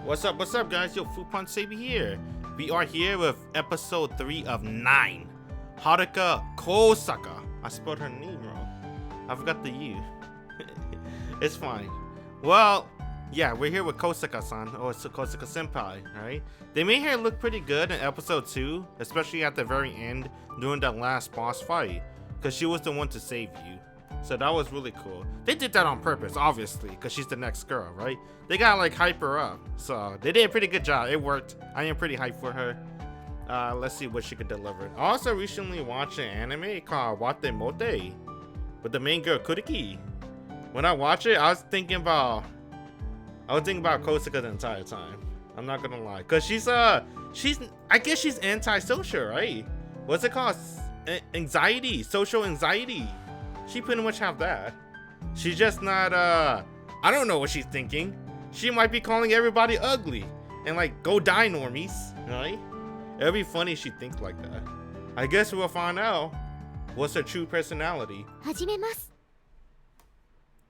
What's up, guys? Yo, Food Punch Sabi here. We are here with episode 3 of 9. Haruka Kosaka. I spelled her name wrong. I forgot the U. It's fine. Well, yeah, we're here with Kosaka-san, or Kosaka-senpai, right? They made her look pretty good in episode 2, especially at the very end during that last boss fight, because she was the one to save you. So that was really cool. They did that on purpose, obviously, because she's the next girl, right? They gotta like hype her up. So they did a pretty good job. It worked. I am pretty hyped for her. Let's see what she could deliver. I also recently watched an anime called Wate Mote with the main girl Kuriki. When I watched it, I was thinking about Kosaka the entire time. I'm not gonna lie, cause she's I guess she's antisocial, right? What's it called? Anxiety, social anxiety. She pretty much have that. She's just not I don't know what she's thinking. She might be calling everybody ugly and like, go die normies, right? It'll be funny if she thinks like that. I guess we'll find out what's her true personality.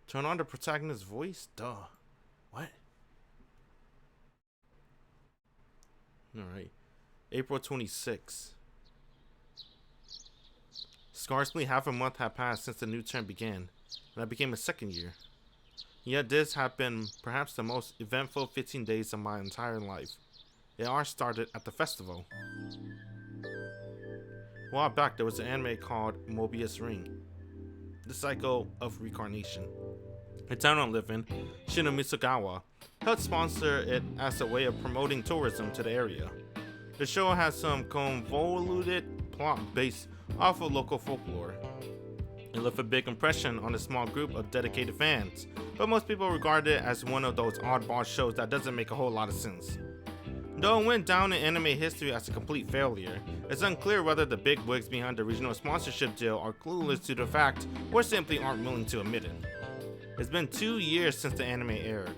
Turn on the protagonist's voice? Duh. What? Alright. April 26th. Scarcely half a month had passed since the new term began, and I became a second year. Yet this had been perhaps the most eventful 15 days of my entire life. It all started at the festival. A while back, there was an anime called Mobius Ring, the cycle of reincarnation. The town I live in, Shiromitsukawa, helped sponsor it as a way of promoting tourism to the area. The show has some convoluted plot based off of local folklore. It left a big impression on a small group of dedicated fans, but most people regard it as one of those oddball shows that doesn't make a whole lot of sense. Though it went down in anime history as a complete failure, it's unclear whether the big wigs behind the regional sponsorship deal are clueless to the fact or simply aren't willing to admit it. It's been 2 years since the anime aired,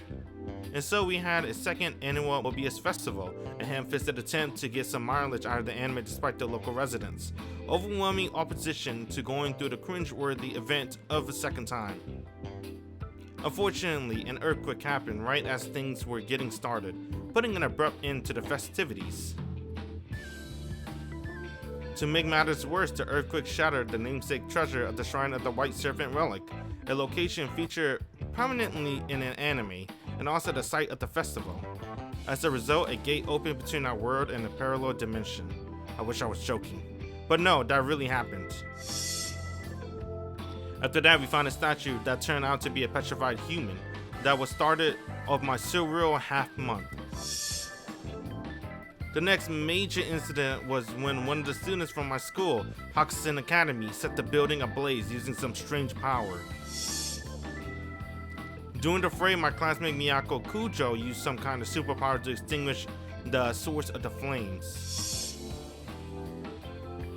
and so we had a second annual Mobius Festival, a ham-fisted attempt to get some mileage out of the anime despite the local residents. Overwhelming opposition to going through the cringe-worthy event of a second time. Unfortunately, an earthquake happened right as things were getting started, putting an abrupt end to the festivities. To make matters worse, the earthquake shattered the namesake treasure of the Shrine of the White Serpent Relic, a location featured prominently in an anime, and also the site of the festival. As a result, a gate opened between our world and a parallel dimension. I wish I was joking. But no, that really happened. After that, we found a statue that turned out to be a petrified human that was started of my surreal half month. The next major incident was when one of the students from my school, Hakusen Academy, set the building ablaze using some strange power. During the fray, my classmate Miyako Kujo used some kind of superpower to extinguish the source of the flames.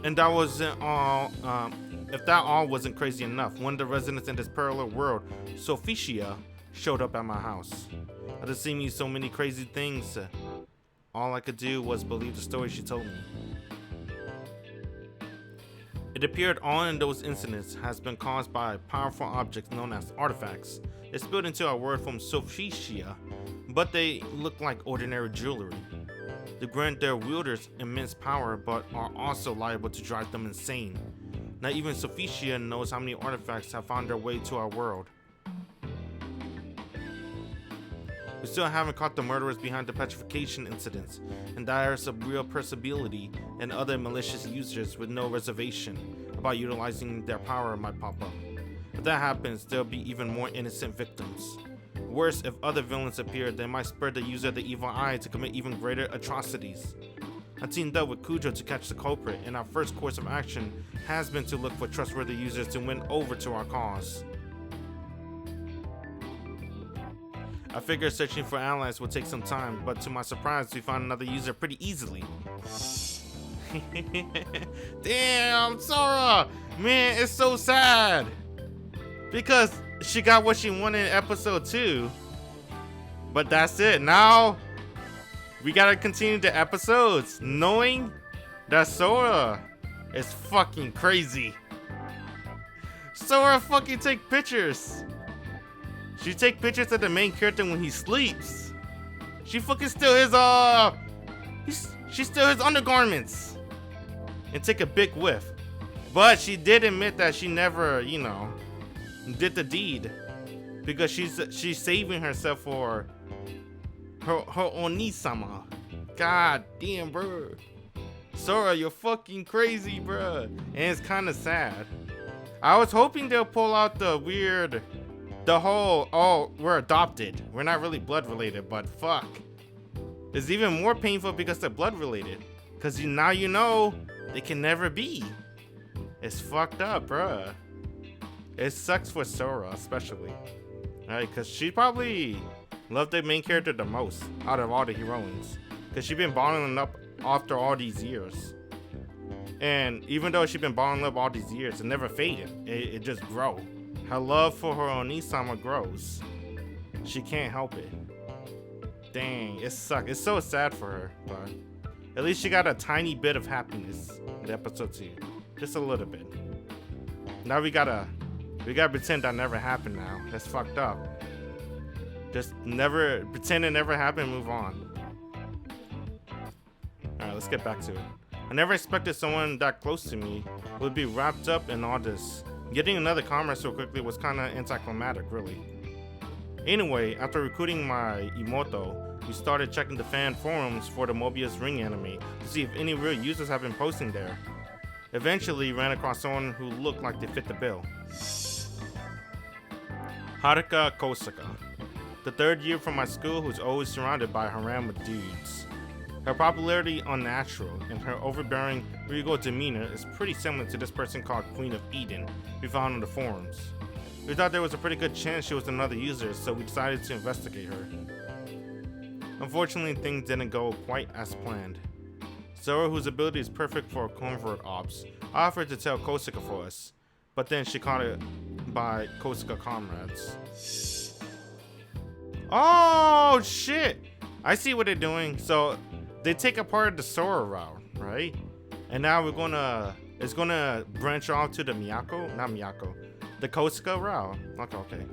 And that wasn't all. If that all wasn't crazy enough, one of the residents in this parallel world, Sophie, showed up at my house. After seeing me so many crazy things, all I could do was believe the story she told me. It appeared all in those incidents has been caused by powerful objects known as artifacts. They spilled into our world from Sophie, but they look like ordinary jewelry. They grant their wielders immense power, but are also liable to drive them insane. Not even Sophie knows how many artifacts have found their way to our world. We still haven't caught the murderers behind the petrification incidents, and there is a real possibility and other malicious users with no reservation about utilizing their power might pop up. If that happens, there'll be even more innocent victims. Worse, if other villains appear, they might spur the user the evil eye to commit even greater atrocities. I teamed up with Kujo to catch the culprit, and our first course of action has been to look for trustworthy users to win over to our cause. I figured searching for allies would take some time, but to my surprise, we found another user pretty easily. Damn, Sora! Man, it's so sad! Because she got what she wanted in episode 2. But that's it. Now, we gotta continue the episodes, knowing that Sora is fucking crazy. Sora fucking take pictures. She take pictures of the main character when he sleeps. She fucking steal his she steal his undergarments and take a big whiff. But she did admit that she never, you know, did the deed because she's saving herself for her Oni-sama. God damn, bro. Sora, you're fucking crazy, bro. And it's kind of sad. I was hoping they'll pull out the whole, oh, we're adopted. We're not really blood related, but fuck. It's even more painful because they're blood related. Because now you know they can never be. It's fucked up, bruh. It sucks for Sora, especially. Right, because she probably loved the main character the most out of all the heroines. Because she's been bottling up after all these years. And even though she's been bottling up all these years, it never faded. It just grow. Her love for her Oni-sama grows. She can't help it. Dang, it sucks. It's so sad for her, but at least she got a tiny bit of happiness in the episode 2. Just a little bit. Now we gotta pretend that never happened now. That's fucked up. Just never pretend it never happened and move on. Alright, let's get back to it. I never expected someone that close to me would be wrapped up in all this. Getting another comrade so quickly was kinda anticlimactic, really. Anyway, after recruiting my Imoto, we started checking the fan forums for the Mobius Ring anime to see if any real users have been posting there. Eventually, ran across someone who looked like they fit the bill. Haruka Kosaka, the third year from my school who's always surrounded by a harem of dudes. Her popularity unnatural and her overbearing, regal demeanor is pretty similar to this person called Queen of Eden we found on the forums. We thought there was a pretty good chance she was another user, so we decided to investigate her. Unfortunately, things didn't go quite as planned. Zora, whose ability is perfect for covert ops, offered to tell Kosaka for us, but then she caught it by Kosaka comrades. Oh shit! I see what they're doing. So they take apart the Sora route, right? And now it's gonna branch off to the the Kosaka route. Okay.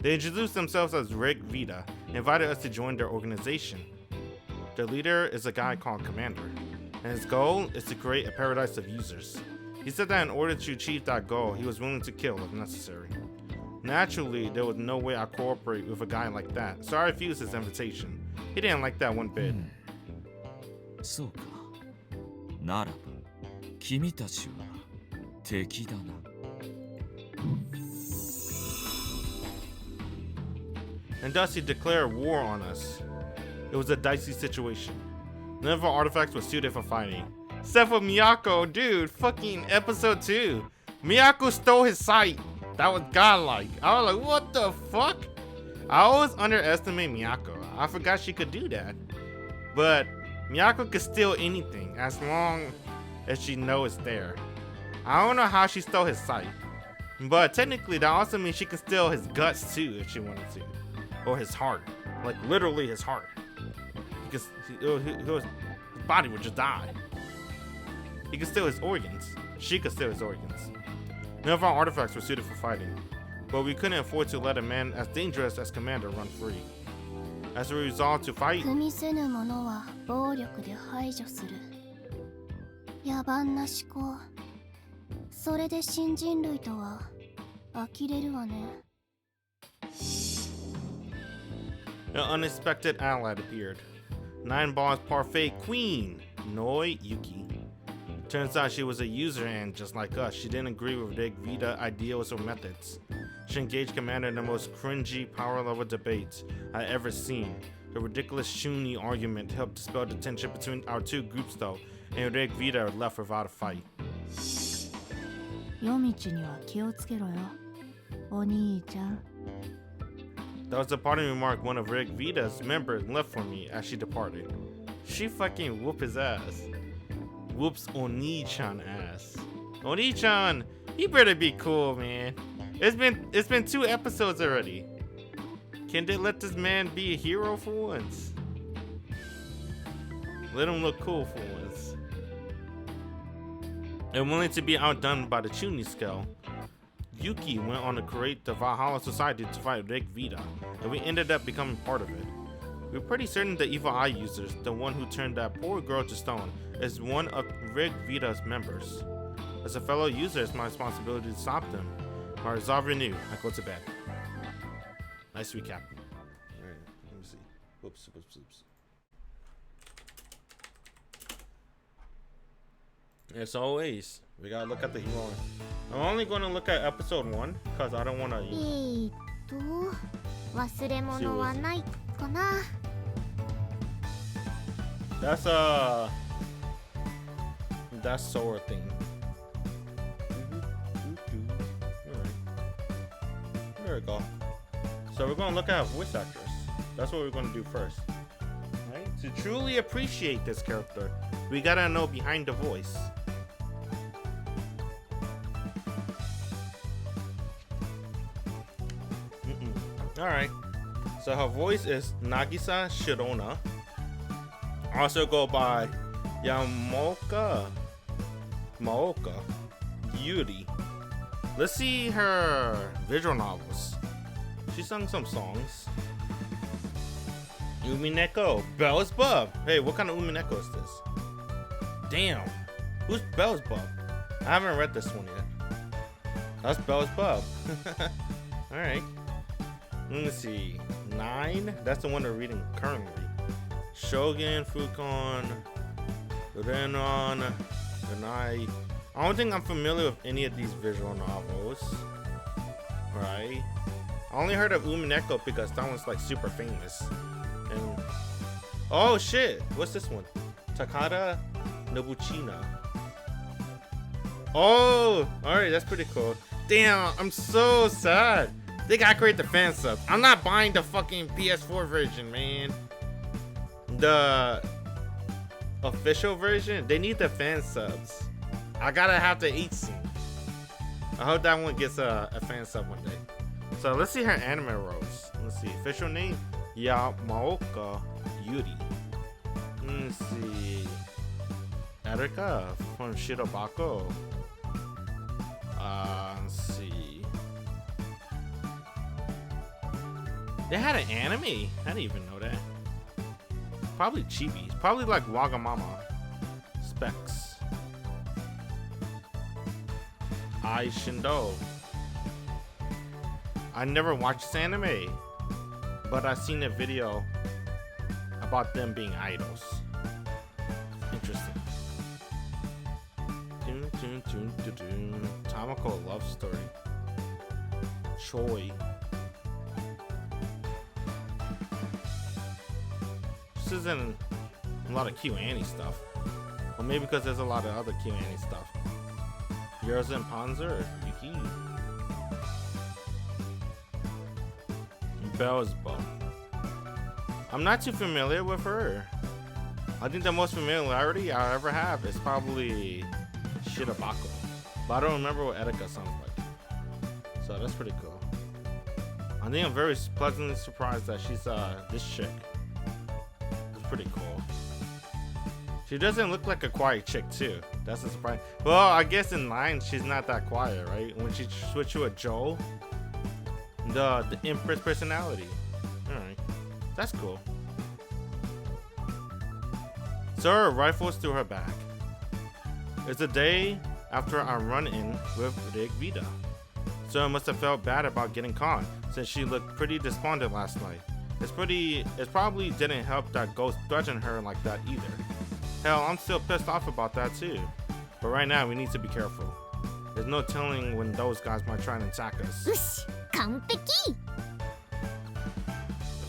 They introduced themselves as Rig Vita and invited us to join their organization. Their leader is a guy called Commander, and his goal is to create a paradise of users. He said that in order to achieve that goal, he was willing to kill if necessary. Naturally, there was no way I'd cooperate with a guy like that, so I refused his invitation. He didn't like that one bit. そうか。ならば、君たちは敵だな。And thus he declared war on us. It was a dicey situation. None of our artifacts were suited for fighting. Except for Miyako, dude, fucking episode 2. Miyako stole his sight. That was godlike. I was like, what the fuck? I always underestimate Miyako. I forgot she could do that. But Miyako could steal anything as long as she knows it's there. I don't know how she stole his sight. But technically that also means she could steal his guts too if she wanted to. Or his heart. Like literally his heart. Because his body would just die. He could steal his organs. She could steal his organs. None of our artifacts were suited for fighting, but we couldn't afford to let a man as dangerous as Commander run free. As we resolved to fight, 踏みせぬ者は暴力で排除する。野蛮な思考。それで新人類とは呆れるわね。an unexpected ally appeared. 9 balls parfait queen, Noi Yuki. Turns out she was a user and, just like us, she didn't agree with Rig Vita ideals or methods. She engaged Commander in the most cringy power level debates I ever seen. The ridiculous Shuni argument helped dispel the tension between our two groups though, and Rig Vita left without a fight. 夜道には気をつけろよ、お兄ちゃん。 That was the parting remark one of Rig Vita's members left for me as she departed. She fucking whooped his ass. Whoops Oni-chan ass. Oni-chan, he better be cool, man. It's been 2 episodes already. Can they let this man be a hero for once? Let him look cool for once. And willing to be outdone by the Chuni scale, Yuki went on to create the Valhalla Society to fight Rig Vita, and we ended up becoming part of it. We're pretty certain the evil eye users, the one who turned that poor girl to stone, is one of Rig Vita's members. As a fellow user, it's my responsibility to stop them. My resolve renewed. I go to bed. Nice recap. Alright, let me see. Whoops. As always, we gotta look at the hero. I'm only gonna look at episode 1 because I don't wanna. 忘れ物はないかな。 That's Sora thing. Alright. There we go. So we're gonna look at voice actress. That's what we're gonna do first. Right? To truly appreciate this character, we gotta know behind the voice. Alright. So her voice is Nagisa Shirona. Also go by Maoka Yuri. Let's see her visual novels. She sung some songs. Umineko, Beelzebub. Hey, what kind of Umineko is this? Damn. Who's Beelzebub? I haven't read this one yet. That's Beelzebub. Alright. Let me see. 9? That's the one we're reading currently. Shogun, Fukon, Renon, Renai. I don't think I'm familiar with any of these visual novels. Right? I only heard of Umineko because that one's like super famous. And oh shit! What's this one? Takada Nobuchina. Oh! Alright, that's pretty cool. Damn, I'm so sad. They gotta create the fan sub. I'm not buying the fucking PS4 version, man. The official version, they need the fan subs. I gotta have the 8 scene. I hope that one gets a fan sub one day. So let's see her anime roles. Let's see. Official name Yamaoka Yuri. Let's see. Erika from Shirobako. Let's see. They had an anime. I didn't even know that. Probably chibi. Probably like Wagamama. Specs. Ai Shindo. I never watched this anime, but I've seen a video about them being idols. Interesting. Tamako love story. Choi. This isn't a lot of Q&A stuff. Or maybe because there's a lot of other Q&A stuff. Yours and Panzer or Yuki? Beelzebub. I'm not too familiar with her. I think the most familiarity I ever have is probably Shirobako. But I don't remember what Erika sounds like. So that's pretty cool. I think I'm very pleasantly surprised that she's this chick. It's pretty cool. She doesn't look like a quiet chick too. That's a surprise. Well, I guess in 9 she's not that quiet, right? When she switched to a Joe, the Empress personality. Alright. That's cool. Sora rifles through her bag. It's a day after our run-in with Rig Vita. Sora must have felt bad about getting caught since she looked pretty despondent last night. It probably didn't help that Ghost threatened her like that either. Hell, I'm still pissed off about that too. But right now we need to be careful. There's no telling when those guys might try and attack us.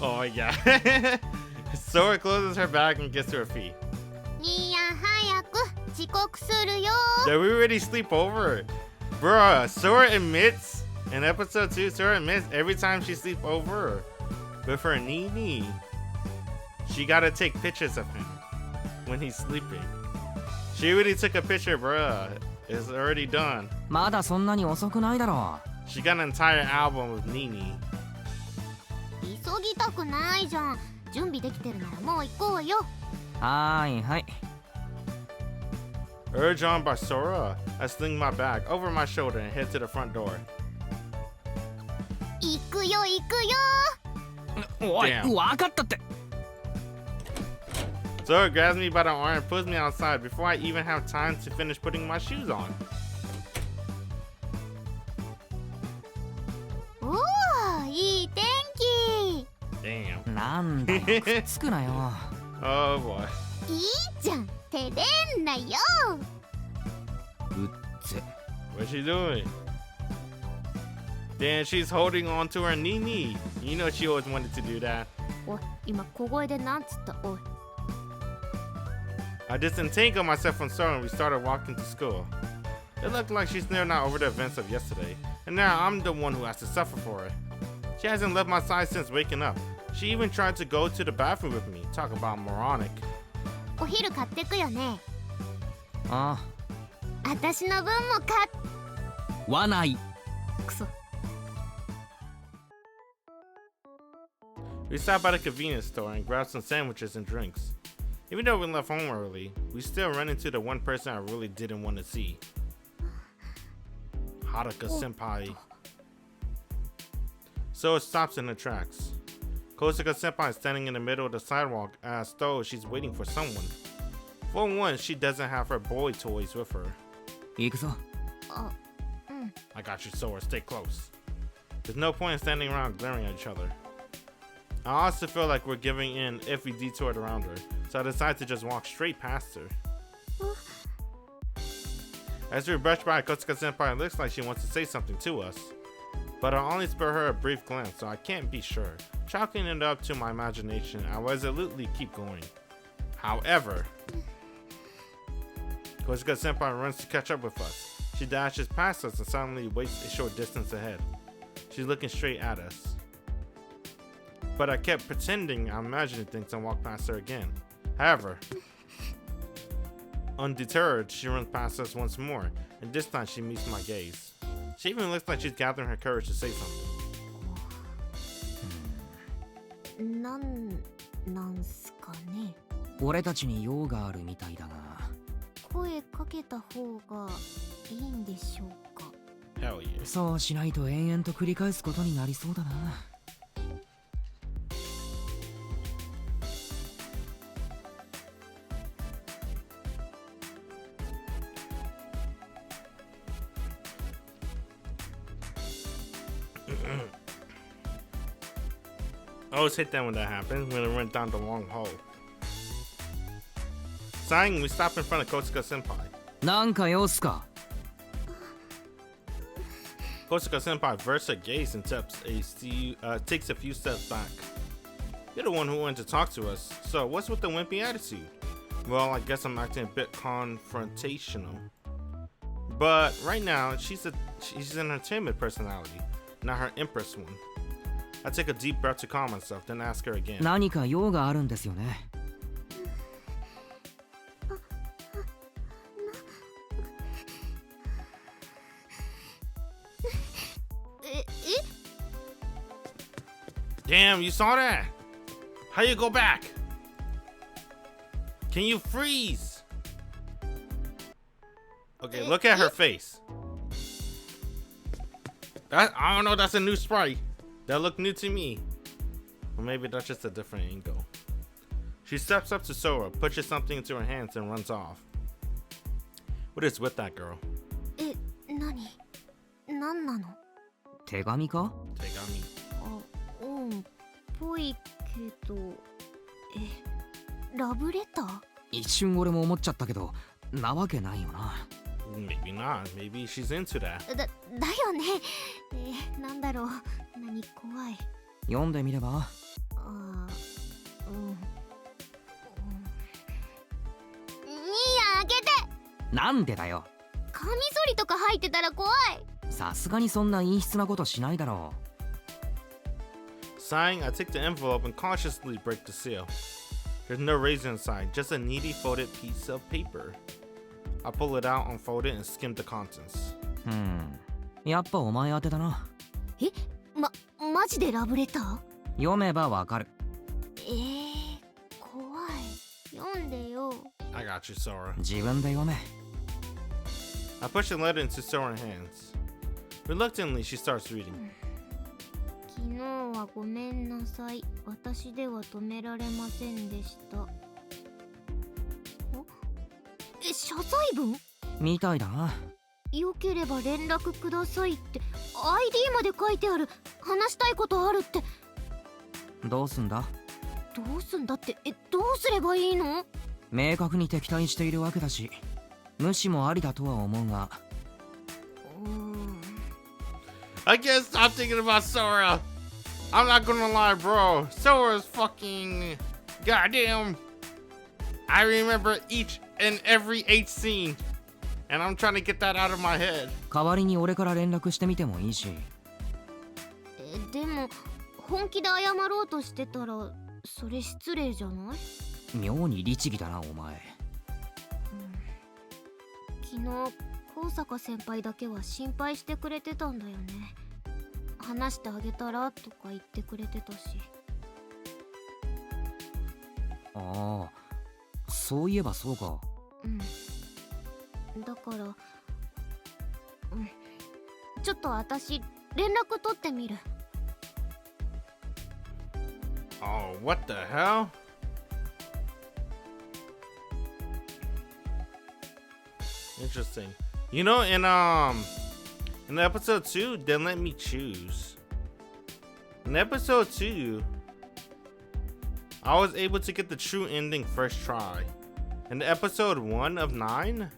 Oh yeah. Sora closes her bag and gets to her feet. Did we already sleep over? Bruh, Sora admits in episode 2, Sora admits every time she sleep over with her Niimi, she gotta take pictures of him when he's sleeping. She already took a picture, bruh. It's already done. She got an entire album of Nini. Urged on by Sora, I sling my bag over my shoulder and head to the front door. Damn. Sora grabs me by the arm and pulls me outside before I even have time to finish putting my shoes on. おお、いい天気。 Damn. なんだよ、くっつくなよ。 Oh boy. いいじゃん、照れんなよ。うっぜ。 What's she doing? Damn, she's holding on to her Niimi. You know she always wanted to do that. おい、今小声でなんつった？おい。 I disentangled myself from Sora and we started walking to school. It looked like she's still not over the events of yesterday, and now I'm the one who has to suffer for it. She hasn't left my side since waking up. She even tried to go to the bathroom with me. Talk about moronic. お昼買ってくよね。ああたしの分も買っ。あ、わない。くそ。 We stopped by the convenience store and grabbed some sandwiches and drinks. Even though we left home early, we still ran into the one person I really didn't want to see. Haruka senpai. So it stops in the tracks. Kokonoka senpai is standing in the middle of the sidewalk as though she's waiting for someone. For one, she doesn't have her boy toys with her. 行くぞ。あ、うん。 I got you, Sora. Stay close. There's no point in standing around glaring at each other. I also feel like we're giving in if we detoured around her, so I decided to just walk straight past her. As we brush by, Kokonoka senpai, it looks like she wants to say something to us. But I only spare her a brief glance, so I can't be sure. Chalking it up to my imagination, I resolutely keep going. However, Kokonoka senpai runs to catch up with us. She dashes past us and suddenly waits a short distance ahead. She's looking straight at us. But I kept pretending I'm imagining things and walked past her again. However, undeterred, she runs past us once more, and this time she meets my gaze. She even looks like she's gathering her courage to say something. なんすかね。俺たちに用があるみたいだが。声かけた方がいいんでしょうか。 Hell yeah. そうしないと延々と繰り返すことになりそうだな。I always hate that when that happens, when it went down the wrong hole. Sighing, we stop in front of Kokonoka senpai. なんか用っすか。 Kokonoka senpai averts her gaze and takes a few steps back. You're the one who wanted to talk to us, so what's with the wimpy attitude? Well, I guess I'm acting a bit confrontational. But right now, she's in her timid personality, not her empress one. I take a deep breath to calm myself, then ask her again. 何か用があるんですよね。Damn, you saw that? How you go back? Can you freeze? Okay, look at her face. I don't know, that's a new sprite. That looked new to me. Or maybe that's just a different angle. She steps up to Sora, pushes something into her hands, and runs off. What is with that girl? なんなの？手紙か？ Tegami. あ、うん、ぽいけど、ラブレター？一瞬俺も思っちゃったけど、なわけないよな。Maybe not. Maybe she's into that. だよね。なんだろう。何怖い。読んでみれば。ああ、うん。兄やん開けて。なんでだよ。カミソリとか入ってたら怖い。さすがにそんな陰湿なことしないだろう。Sighing, I take the envelope and cautiously break the seal. There's no razor inside, just a neatly folded piece of paper. I pull it out, unfold it, and skim the contents. やっぱお前宛てだな。マジでラブレター？読めばわかる。怖い。読んでよ。I got you, Sora. 自分で読め。I push the letter into Sora's hands. Reluctantly, she starts reading. 昨日はごめんなさい。私では止められませんでした。謝罪文みたいだな。よければ連絡くださいって ID まで書いてある。話したいことあるって。どうすんだ？どうすんだって、どうすればいいの？明確に敵対しているわけだし、無視もありだとは思うが。I can't stop thinking about Sora. I'm not gonna lie, bro. Sora's fucking goddamn. I remember each and every H scene, and I'm trying to get that out of my head. 代わりに俺から連絡してみてもいいし。でも本気で謝ろうとしてたらそれ失礼じゃない？妙に律儀だなお前。昨日高坂先輩だけは心配してくれてたんだよね。話してあげたらとか言ってくれてたし。ああ、そういえばそうか。だからちょっと私連絡取ってみる。Oh, what the hell? Interesting. You know, in episode 2, they let me choose. In episode 2, I was able to get the true ending first try. In episode 1 of 9,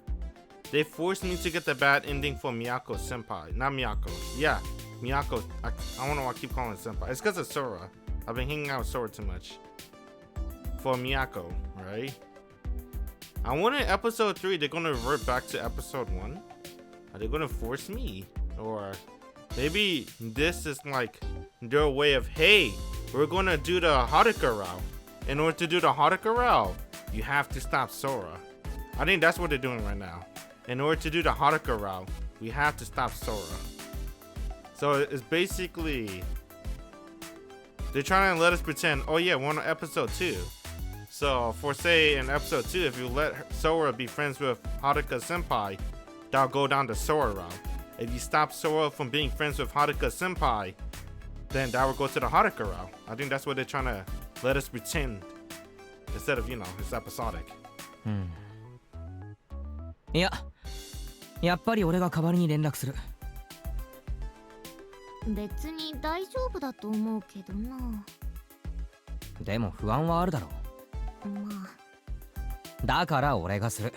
they forced me to get the bad ending for Miyako senpai. Not Miyako. Yeah, Miyako. I don't know why I keep calling it senpai. It's because of Sora. I've been hanging out with Sora too much. For Miyako, right? I wonder in episode 3 they're gonna revert back to episode 1. Are they gonna force me? Or maybe this is like their way of, hey, we're gonna do the Haruka route. In order to do the Haruka route, you have to stop Sora. I think that's what they're doing right now. In order to do the Haruka route, we have to stop Sora. So it's basically they're trying to let us pretend, oh yeah, we're on episode 2. So for say in episode 2, if you let Sora be friends with Haruka senpai, that'll go down the Sora route. If you stop Sora from being friends with Haruka senpai, then that will go to the Haruka route. I think that's what they're trying to let us pretend instead of, it's episodic. いや、やっぱり俺が代わりに連絡する。別に大丈夫だと思うけどな。でも不安はあるだろう。まあ。だから俺がする。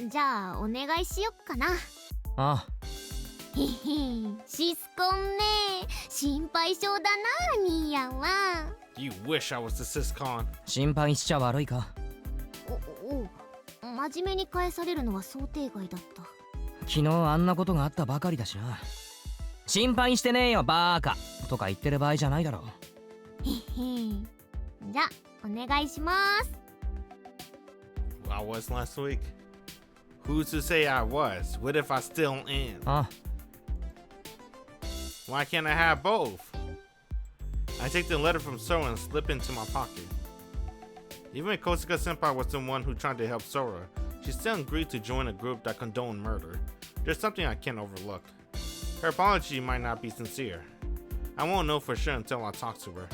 じゃあお願いしよっかな。ああ。へへ、シスコンね。心配性だな、ニーヤンは。You wish I was the Siscon. 心配しちゃ悪いか。真面目に返されるのは想定外だった。昨日あんなことがあったばかりだしな。心配してねえよバーカとか言ってる場合じゃないだろう。へへ、じゃあお願いします。I was last week. Who's to say I was? What if I still am? ああ。Why can't I have both? I take the letter from Sora and slip into my pocket. Even if Kosuka senpai was the one who tried to help Sora, she still agreed to join a group that condoned murder. There's something I can't overlook. Her apology might not be sincere. I won't know for sure until I talk to her.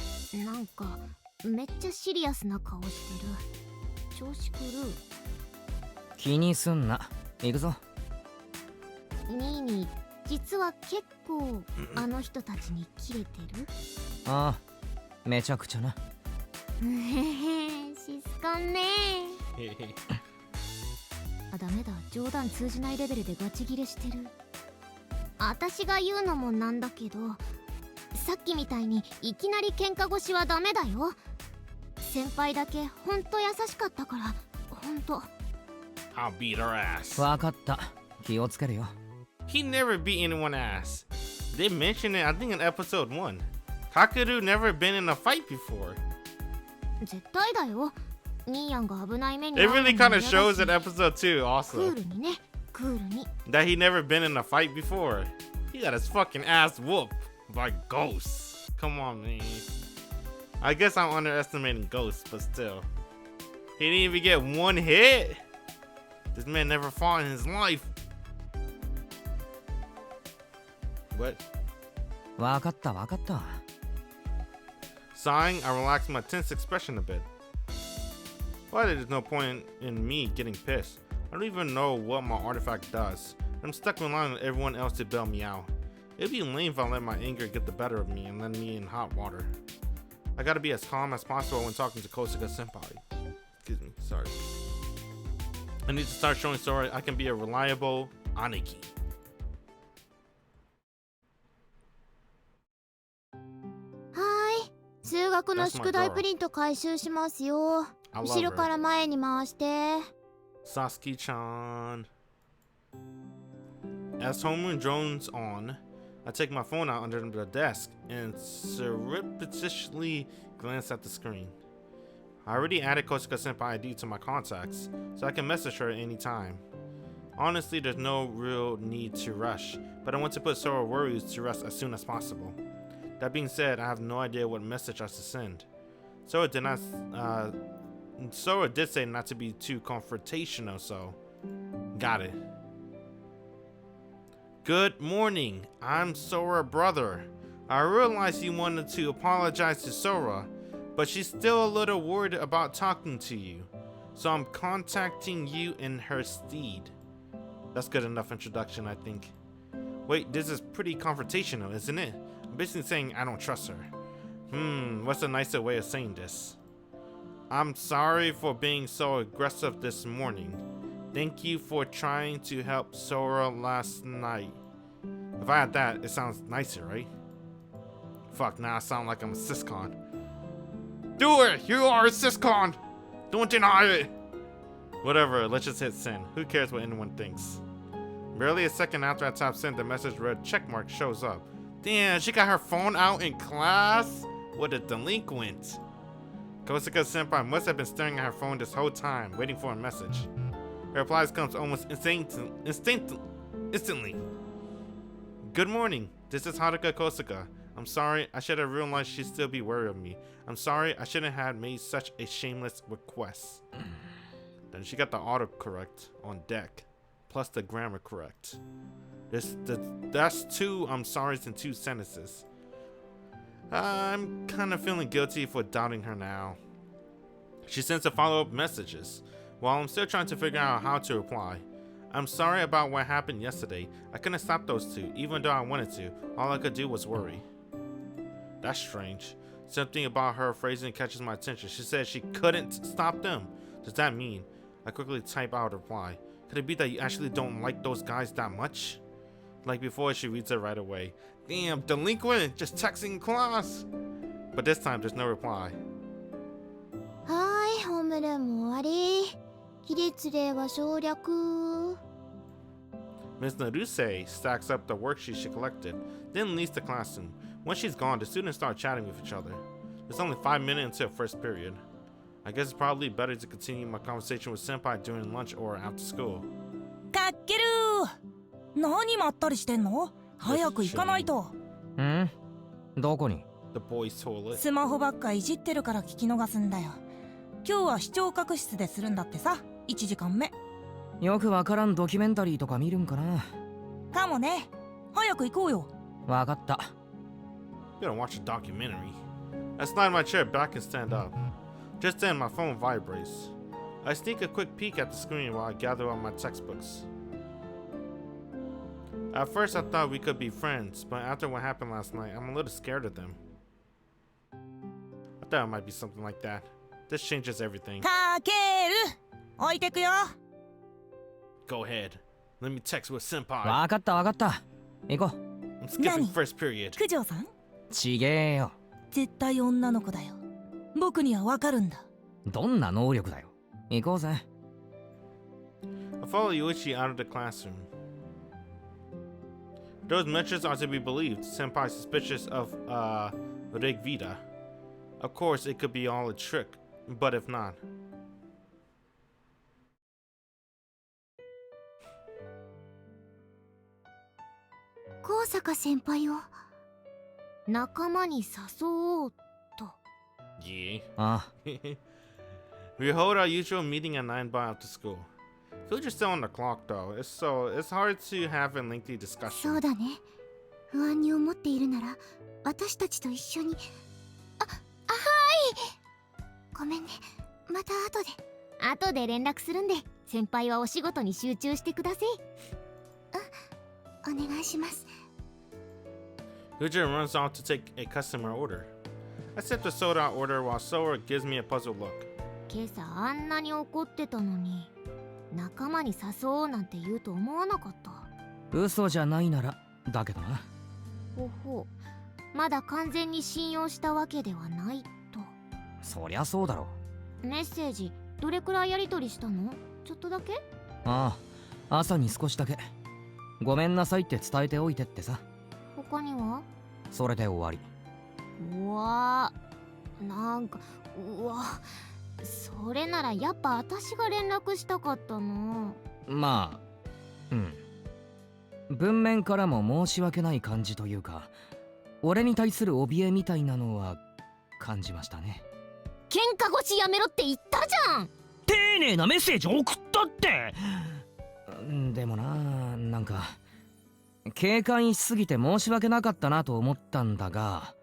なんかめっちゃシリアスな顔してる。調子狂う。気にすんな。行くぞ。ニーニー、実は結構あの人たちにキレてる？ああ、めちゃくちゃな。へへ、シスコンね。あ、ダメだ、冗談通じないレベルでガチギレしてる。私が言うのもなんだけど、さっきみたいにいきなり喧嘩腰はダメだよ。先輩だけほんと優しかったから、ほんと。I'll beat her ass. わかった。気をつけるよ。He never beat anyone's ass. They mentioned it, I think, in episode 1. Kakeru never been in a fight before. 絶対だよ。ニーヤンが危ない目に。It really kind of shows in episode 2 also. クールにね、クールに。That he never been in a fight before. He got his fucking ass whooped by ghosts. Come on, man. I guess I'm underestimating ghosts, but still. He didn't even get one hit. This man never fought in his life. What? わかったわかった。Sighing, I relaxed my tense expression a bit. Well, there's no point in me getting pissed. I don't even know what my artifact does. I'm stuck relying on everyone else to bail me out. It'd be lame if I let my anger get the better of me and land me in hot water. I gotta be as calm as possible when talking to Kosuka senpai. Excuse me, sorry. I need to start showing Sora I can be a reliable Aniki. Hi. 数学の宿題プリント回収しますよ。後ろから前に回して。Sasuke-chan. As homeroom drones on, I take my phone out under the desk and surreptitiously glance at the screen. I already added Kosuka Senpai ID to my contacts, so I can message her at any time. Honestly, there's no real need to rush, but I want to put Sora worries to rest as soon as possible. That being said, I have no idea what message I should send. Sora did say not to be too confrontational, so got it. Good morning, I'm Sora brother. I realize you wanted to apologize to Sora, but she's still a little worried about talking to you, so I'm contacting you in her stead. That's good enough introduction, I think. Wait, this is pretty confrontational, isn't it? I'm basically saying I don't trust her. What's a nicer way of saying this? I'm sorry for being so aggressive this morning. Thank you for trying to help Sora last night. If I had that, it sounds nicer, right? Fuck, now I sound like I'm a siscon. Do it! You are a siscon! Don't deny it! Whatever, let's just hit send. Who cares what anyone thinks? Barely a second after I tap send, the message read checkmark shows up. Damn, she got her phone out in class? What a delinquent. Kosuka senpai must have been staring at her phone this whole time, waiting for a message. Her replies comes almost instantly. Good morning, this is Haruka Kosuka. I'm sorry, I should have realized she'd still be worried of me. I'm sorry, I shouldn't have made such a shameless request. Then she got the autocorrect on deck, plus the grammar correct. That's two I'm sorry's in 2 sentences. I'm kind of feeling guilty for doubting her now. She sends a follow-up messages, while I'm still trying to figure out how to reply. I'm sorry about what happened yesterday. I couldn't stop those two, even though I wanted to. All I could do was worry. That's strange. Something about her phrasing catches my attention. She said she couldn't stop them. Does that mean? I quickly type out a reply. Could it be that you actually don't like those guys that much? Like before, she reads it right away. Damn, delinquent! Just texting class! But this time, there's no reply. Hi, homeroom 終わり。起立例は省略。Ms. Naruse stacks up the worksheet she collected, then leaves the classroom. Once she's gone, the students start chatting with each other. There's only 5 minutes until first period. I guess it's probably better to continue my conversation with senpai during lunch or after school. かっけるー。何まったりしてんの？早く行かないと。どこに？ The boys' toilet. スマホばっかいじってるから聞き逃すんだよ。今日は視聴覚室でするんだってさ。1時間目。よくわからんドキュメンタリーとか見るんかな。かもね。早く行こうよ。わかった。You gotta watch a documentary. I slide my chair back and stand up. Just then, my phone vibrates. I sneak a quick peek at the screen while I gather up my textbooks. At first, I thought we could be friends, but after what happened last night, I'm a little scared of them. I thought it might be something like that. This changes everything. かける。置いてくよ。Go ahead. Let me text with senpai. わかったわかった。行こう。I'm skipping first period. 九条さん？ちげえよ。絶対女の子だよ。僕にはわかるんだ。どんな能力だよ。行こうぜ。I follow Yuichi out of the classroom. Those measures are to be believed. Senpai suspicious of Rigvita. Of course, it could be all a trick, but if not. Kosaka senpaiを仲間に誘おうと。Yeah. ああ。We hold our usual meeting at 9 by after school. Fuji's still on the clock though, so it's hard to have a lengthy そ discussion. うだね。不安に思っているなら私たちと一緒に。はい。ごめんね。また後で。後で連絡するんで、先輩はお仕事に集中してください。お願いします。Hujin runs off to take a customer order. I set the soda order while Sora gives me a puzzled look. 今朝あんなに怒ってたのに、仲間に誘おうなんて言うと思わなかった。嘘じゃないならだけどな。ほほう、まだ完全に信用したわけではないと。そりゃそうだろ。メッセージどれくらいやり取りしたの？ちょっとだけ？ああ、朝に少しだけ。ごめんなさいって伝えておいてってさ。他には？それで終わり。うわー、なんか、うわ、それならやっぱ私が連絡したかったな。まあ、文面からも申し訳ない感じというか、俺に対する怯えみたいなのは感じましたね。喧嘩腰やめろって言ったじゃん。丁寧なメッセージ送ったって。でもなんか警戒しすぎて申し訳なかったなと思ったんだが、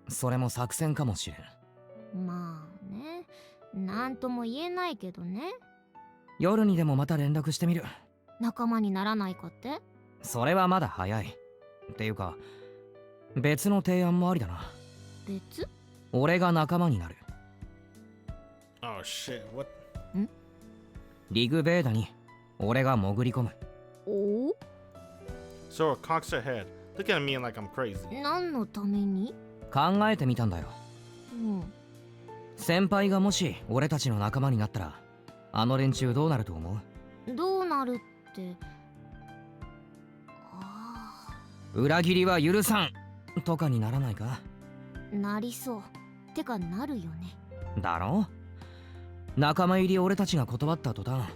それも作戦かもしれん。まあね、なんとも言えないけどね。夜にでもまた連絡してみる。仲間にならないかって？それはまだ早い。っていうか別の提案もありだな。別？俺が仲間になる。 Oh shit, what? リグベーダに俺が潜り込む。おおSora cocks her head, looking at me like I'm crazy. 何のために？考えてみたんだよ。先輩がもし俺たちの仲間になったら、あの連中どうなると思う？どうなるって。裏切りは許さんとかにならないか？なりそう。てかなるよね。だろ？仲間入り俺たちが断った途端、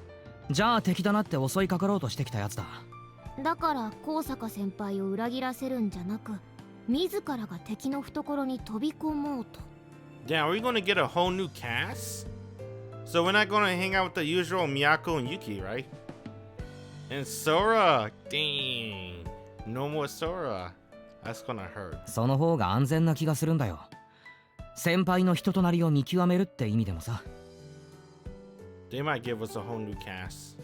じゃあ敵だなって襲いかかろうとしてきたやつだ。だから高坂先輩を裏切らせるんじゃなく、自らが敵の懐に飛び込もうと。Damn, are we gonna get a whole new cast? So we're not gonna hang out with the usual Miyako and Yuki, right? And Sora, dang, no more Sora. That's gonna hurt. その方が安全な気がするんだよ。先輩の人となりを見極めるって意味でもさ。They might give us a whole new cast.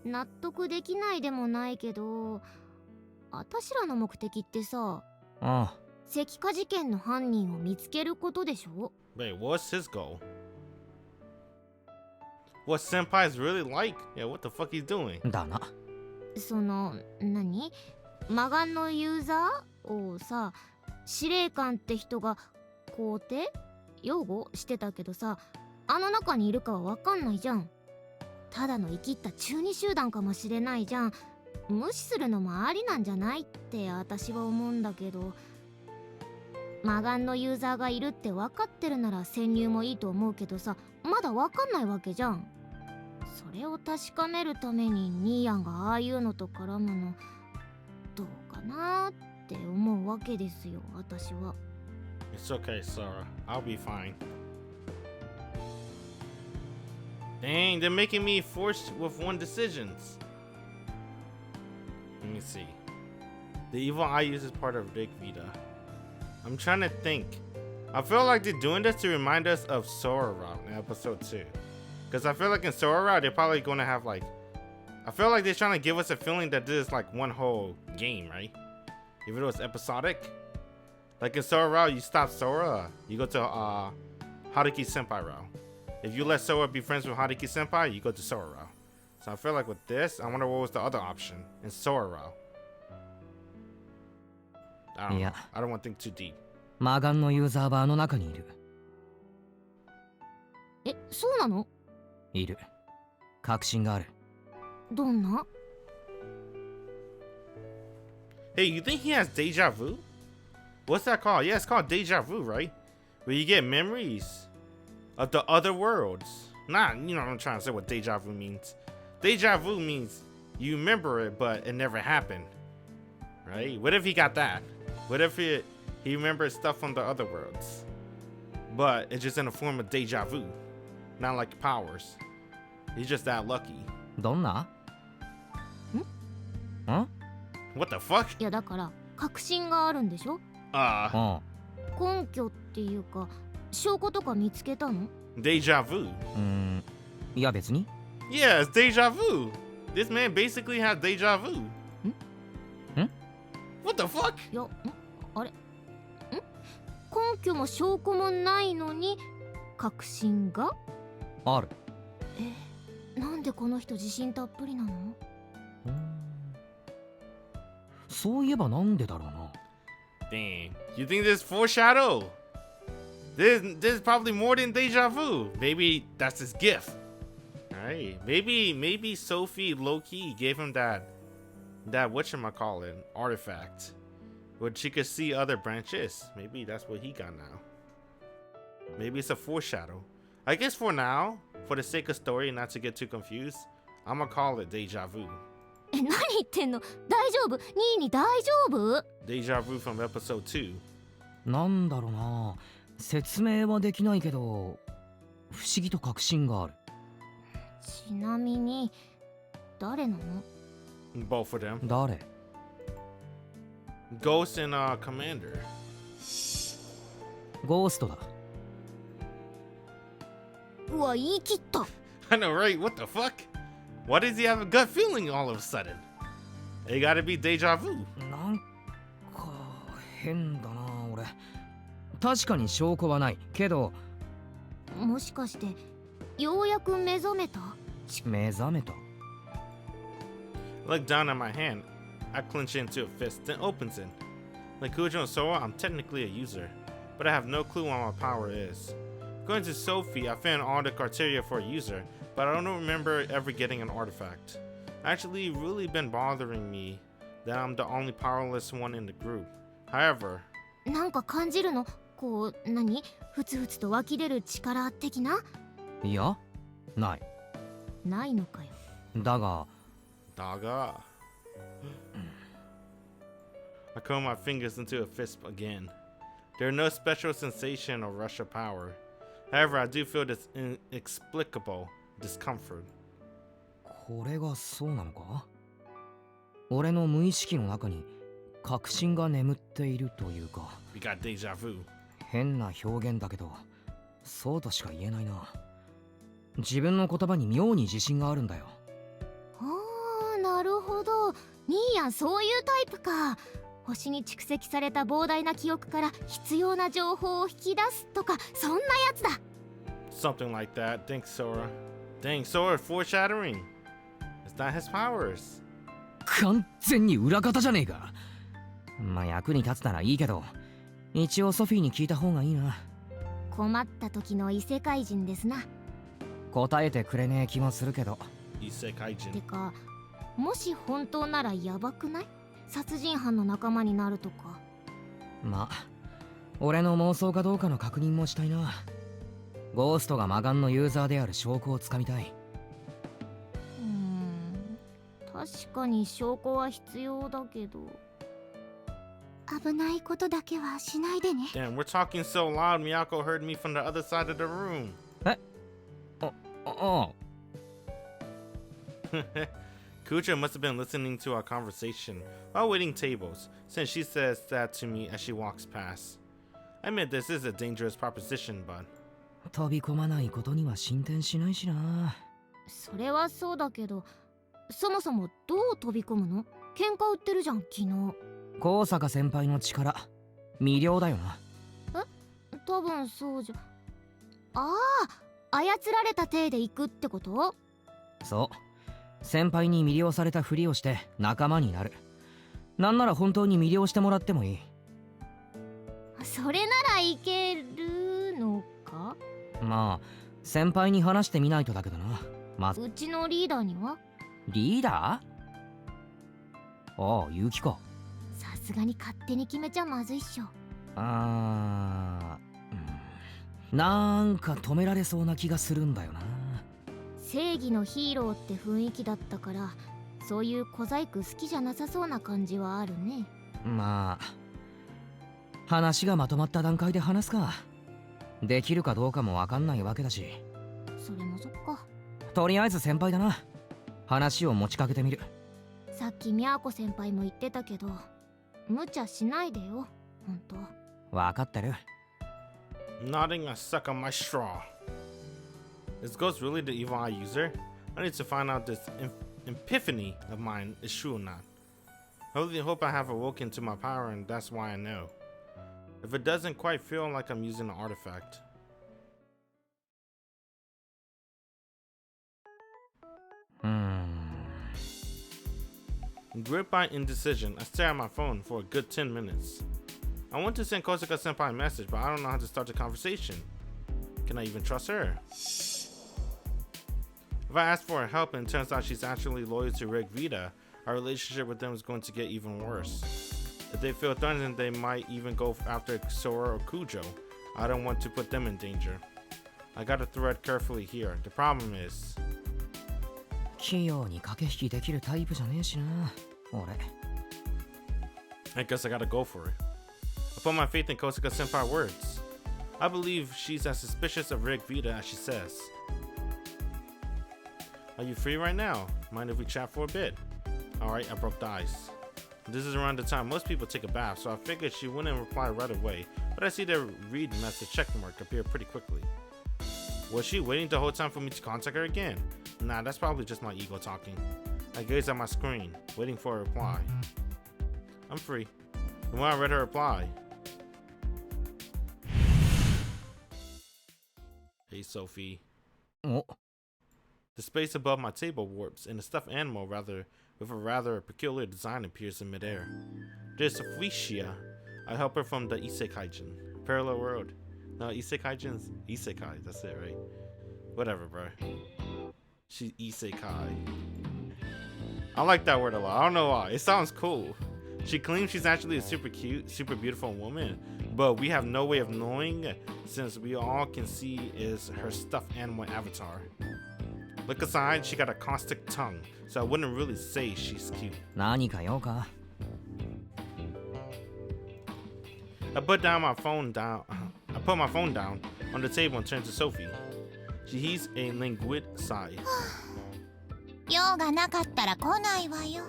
納得できないでもないけど、私らの目的ってさ、石化事件の犯人を見つけることでしょ？ Wait, what's his goal? What senpai's really like? Yeah, what the fuck he's doing? だな。その、何？魔眼のユーザーをさ、司令官って人が肯定？擁護してたけどさ、あの中にいるかはわかんないじゃん。ただの生きった中二集団かもしれないじゃん。無視するのもありなんじゃないって私は思うんだけど、魔眼のユーザーがいるって分かってるなら潜入もいいと思うけどさ、まだ分かんないわけじゃん。それを確かめるためにニーヤンがああいうのと絡むのどうかなって思うわけですよ、私は。 It's okay, Sora. I'll be fine. Dang, they're making me forced with one decisions. Let me see. The evil eye uses part of Big Vita. I'm trying to think. I feel like they're doing this to remind us of Sora Route in episode 2. Because I feel like in Sora Route, they're probably going to have like... I feel like they're trying to give us a feeling that this is like one whole game, right? Even though it's episodic. Like in Sora Route, you stop Sora, you go to Haruki Senpai Route. If you let Sora be friends with Haruki Senpai, you go to Sora Route. So I feel like with this, I wonder what was the other option in Sora Route. I don't know. I don't want to think too deep. 魔眼のユーザーはあの中にいる。え、そうなの？いる。確信がある。どんな？ Hey, you think he has deja vu? What's that called? Yeah, it's called deja vu, right? Where you get memories of the other worlds. Nah, you know what I'm trying to say what deja vu means. Deja vu means you remember it, but it never happened. Right? What if he got that? What if he remembers stuff from the other worlds? But it's just in the form of deja vu. Not like powers. He's just that lucky. どんな？What the fuck? いやだから確信があるんでしょ？根拠っていうか証拠とか見つけたの？ Deja vu. いや別に。 Yeah, it's deja vu. This man basically has deja vu. What the fuck? いや、あれ？根拠も証拠もないのに確信がある。なんでこの人自信たっぷりなの？そういえばなんでだろうな。Dang. You think this is foreshadow? There's probably more than deja vu. Maybe that's his gift. Alright. Maybe Sophie low-key gave him that whatchamacallit artifact. Where she could see other branches. Maybe that's what he got now. Maybe it's a foreshadow. I guess for now, for the sake of story, not to get too confused, I'm gonna call it deja vu. 何言ってんの？大丈夫？ニーニ大丈夫？ Deja vu from episode 2. なんだろうな。説明はできないけど、不思議と確信がある。ちなみに誰なの？ Both of them. 誰？ Ghost and Commander. ゴーストだ。うわ、言い切った。 I know, right? What the fuck? Why does he have a gut feeling all of a sudden? It gotta be deja vu. なんか変だな俺。確かに証拠はないけど。もしかしてようやく目覚めた？目覚めた？ Look down at my hand. I clench it into a fist, then opens it. Like Kujo and Sora, I'm technically a user, but I have no clue what my power is. Going to Sophie, I found all the criteria for a user, but I don't remember ever getting an artifact. Actually, really been bothering me that I'm the only powerless one in the group. However, なんか感じるの？こう、何？ふつふつと湧き出る力的な？いや、ない。ないのかよ。だが、 Daga. I comb my fingers into a fist again. There are no special sensation or rush of power. However, I do feel this inexplicable discomfort. これがそうなのか？俺の無意識の中に確信が眠っているというか。We got deja vu. 変な表現だけど、そうとしか言えないな。自分の言葉に妙に自信があるんだよ。あー、なるほど。ニーヤンそういうタイプか。星に蓄積された膨大な記憶から必要な情報を引き出すとか、そんなやつだ。 Something like that. Thanks, Sora. Dang, Sora foreshadowing. It's not his powers. 完全に裏方じゃねえか。まあ役に立つならいいけど、一応ソフィーに聞いた方がいいな。困った時の異世界人ですな。答えてくれねえ気もするけど。異世界人。てか、もし本当ならヤバくない？殺人犯の仲間になるとか。まあ俺の妄想かどうかの確認もしたいな。ゴーストが魔眼のユーザーである証拠をつかみたい。確かに証拠は必要だけど、危ないことだけはしないでね。 Damn, we're talking so loud, Miyako heard me from the other side of the room. ああ。 Kuja must have been listening to our conversation while waiting tables, since she says that to me as she walks past. I admit this is a dangerous proposition, but... 飛び込まないことには進展しないしな。それはそうだけど、そもそもどう飛び込むの？喧嘩売ってるじゃん、昨日。高坂先輩の力、魅了だよな。多分そうじゃ。ああ、操られた体で行くってこと？そう。先輩に魅了されたふりをして仲間になる。なんなら本当に魅了してもらってもいい。それならいけるのか？まあ先輩に話してみないとだけどな。まずうちのリーダーには？リーダー？ああ、勇気か。さすがに勝手に決めちゃまずいっしょ。なんか止められそうな気がするんだよな。正義のヒーローって雰囲気だったから、そういう小細工好きじゃなさそうな感じはあるね。まあ話がまとまった段階で話すか。できるかどうかもわかんないわけだし。それもそっか。とりあえず先輩だな。話を持ちかけてみる。さっきみやこ先輩も言ってたけど、無茶しないでよ、ほんと。わかってる。 Nodding, I suck on my straw. Is Ghost really the evil eye user? I need to find out this epiphany of mine is true or not. I really hope I have awoken to my power and that's why I know. If it doesn't quite feel like I'm using an artifact. Gripped by indecision, I stare at my phone for a good 10 minutes. I want to send Kosuka senpai a message, but I don't know how to start the conversation. Can I even trust her? If I ask for her help and it turns out she's actually loyal to Rick Vita, our relationship with them is going to get even worse. If they feel threatened, they might even go after Sora or Kujo. I don't want to put them in danger. I gotta thread carefully here. The problem is... 器用に駆け引きできるタイプじゃねえしな、俺。I guess I gotta go for it. I put my faith in Kosuka senpai words. I believe she's as suspicious of Rick Vita as she says. Are you free right now? Mind if we chat for a bit? Alright, I broke the ice. This is around the time most people take a bath, so I figured she wouldn't reply right away, but I see the read message checkmark appear pretty quickly. Was she waiting the whole time for me to contact her again? Nah, that's probably just my ego talking. I gaze at my screen, waiting for a reply. I'm free. And when I read her reply... Hey, Sophie. Oh. The space above my table warps, and a stuffed animal with a rather peculiar design appears in midair. There's Sophie. I help her from the Isekai-jin. Parallel world. No, Isekai-jin's Isekai. That's it, right? Whatever, bro. She's Isekai. I like that word a lot. I don't know why. It sounds cool. She claims she's actually a super cute, super beautiful woman, but we have no way of knowing since we all can see is her stuffed animal avatar. Look aside, she got a caustic tongue, so I wouldn't really say she's cute. 何か用か? I put my phone down on the table and turned to Sophie. She heaves a languid sigh. 用がなかったら来ないわよ。